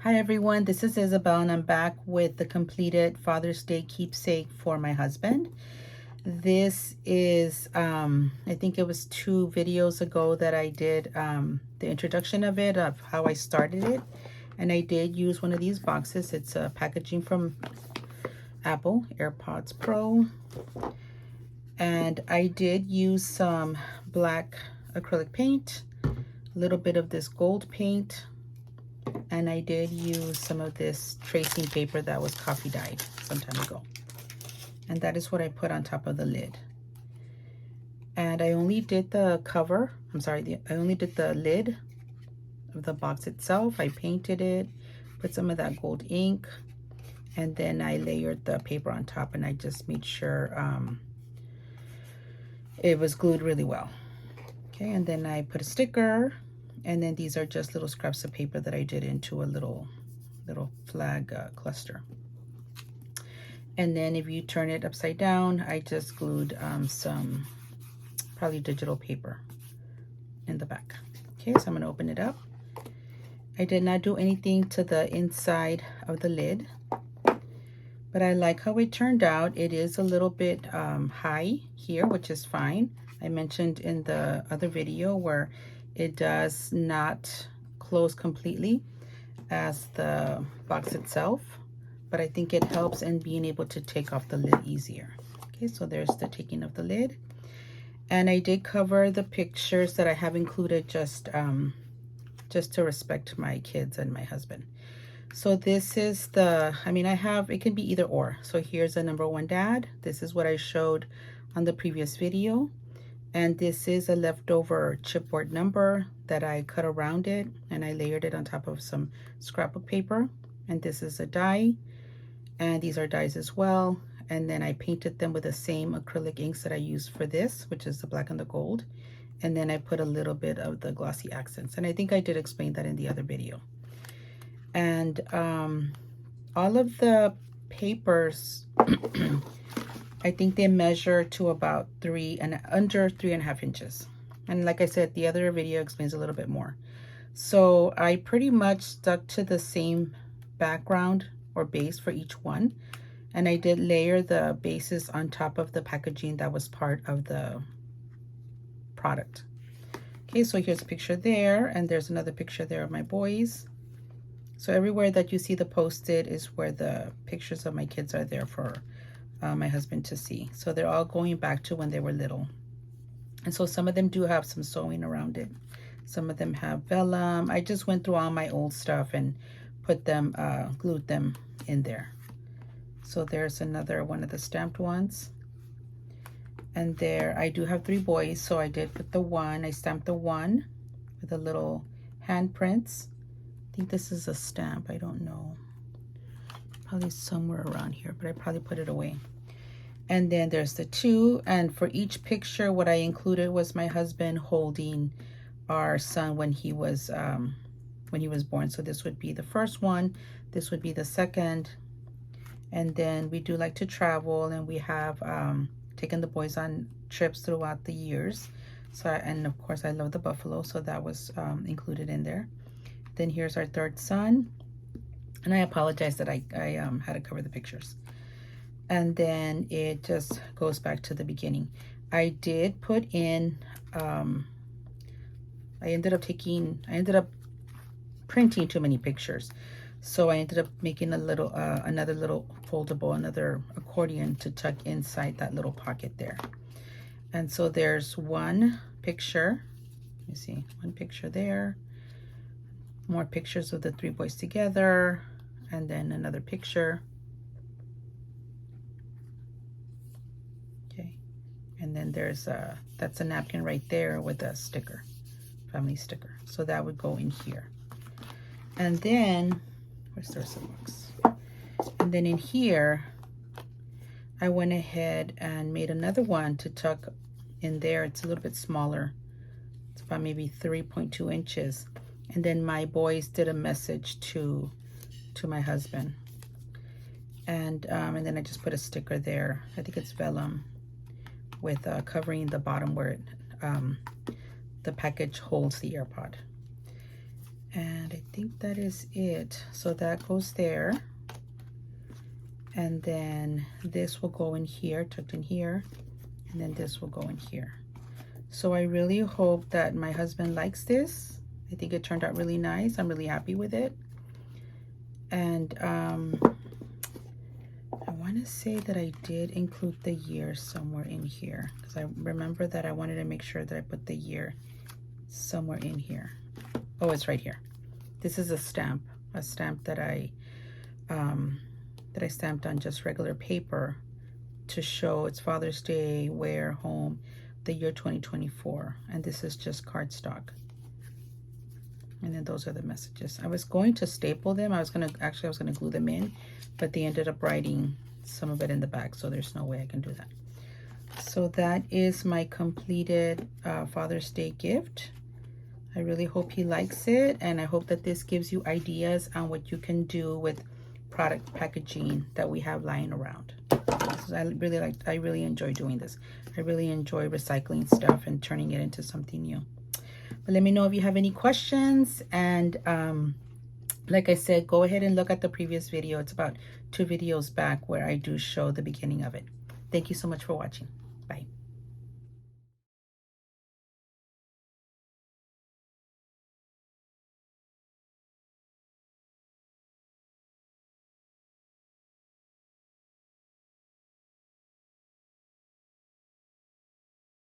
Hi everyone, this is Isabel and I'm back with the completed Father's Day keepsake for my husband. This is, I think it was 2 videos ago that I did the introduction of it, of how I started it. And I did use one of these boxes. It's a packaging from Apple, AirPods Pro. And I did use some black acrylic paint, a little bit of this gold paint, and I did use some of this tracing paper that was coffee dyed some time ago. And that is what I put on top of the lid. And I only did the cover, I only did the lid of the box itself. I painted it, put some of that gold ink, and then I layered the paper on top, and I just made sure it was glued really well. Okay, and then I put a sticker, and then these are just little scraps of paper that I did into a little flag cluster. And then if you turn it upside down, I just glued some probably digital paper in the back. Okay, so I'm gonna open it up. I did not do anything to the inside of the lid, but I like how it turned out. It is a little bit high here, which is fine. I mentioned in the other video where it does not close completely as the box itself, but I think it helps in being able to take off the lid easier. Okay, so there's the taking of the lid. And I did cover the pictures that I have included just to respect my kids and my husband. So this is the, it can be either or. So here's a #1 dad. This is what I showed on the previous video. And this is a leftover chipboard number that I cut around it, and I layered it on top of some scrapbook paper. And this is a die, and these are dies as well. And then I painted them with the same acrylic inks that I used for this, which is the black and the gold. And then I put a little bit of the glossy accents. And I think I did explain that in the other video. And all of the papers, I think they measure to about under 3.5 inches. And like I said, the other video explains a little bit more. So I pretty much stuck to the same background or base for each one. And I did layer the bases on top of the packaging that was part of the product. Okay, so here's a picture there, and there's another picture there of my boys. So everywhere that you see the Post-it is where the pictures of my kids are there for my husband to see. So they're all going back to when they were little. And so some of them do have some sewing around it. Some of them have vellum. I just went through all my old stuff and put them, glued them in there. So there's another one of the stamped ones. And there, I do have 3 boys, so I did put the 1. I stamped the 1 with the little handprints. I think this is a stamp, I don't know. Probably somewhere around here, but I probably put it away. And then there's the 2, and for each picture, what I included was my husband holding our son when he was born. So this would be the first one, this would be the second, and then we do like to travel, and we have taken the boys on trips throughout the years. So, and of course I love the buffalo, so that was included in there. Then here's our 3rd son, and I apologize that I had to cover the pictures. And then it just goes back to the beginning. I did put in, I ended up printing too many pictures. So I ended up making a little, another little foldable, another accordion to tuck inside that little pocket there. And so there's 1 picture, let me see, 1 picture there, more pictures of the 3 boys together, and then another picture. Okay, and then there's that's a napkin right there with a sticker, family sticker. So that would go in here. And then, where's the rest of the box? And then in here, I went ahead and made another one to tuck in there. It's a little bit smaller. It's about maybe 3.2 inches. And then my boys did a message to my husband. And then I just put a sticker there. I think it's vellum with covering the bottom where it, the package holds the AirPod. And And I think that is it. So that goes there. And then this will go in here, tucked in here. And then this will go in here. So I really hope that my husband likes this. I think it turned out really nice. I'm really happy with it. And I want to say that I did include the year somewhere in here, because I remember that I wanted to make sure that I put the year somewhere in here. Oh, it's right here. This is a stamp that I stamped on just regular paper to show it's Father's Day, where, home, the year 2024. And this is just cardstock. And then those are the messages. I was going to staple them. I was gonna glue them in, but they ended up writing some of it in the back, so there's no way I can do that. So that is my completed Father's Day gift. I really hope he likes it, and I hope that this gives you ideas on what you can do with product packaging that we have lying around. I really enjoy doing this. I really enjoy recycling stuff and turning it into something new. But let me know if you have any questions, and like I said, go ahead and look at the previous video. It's about 2 videos back where I do show the beginning of it. Thank you so much for watching.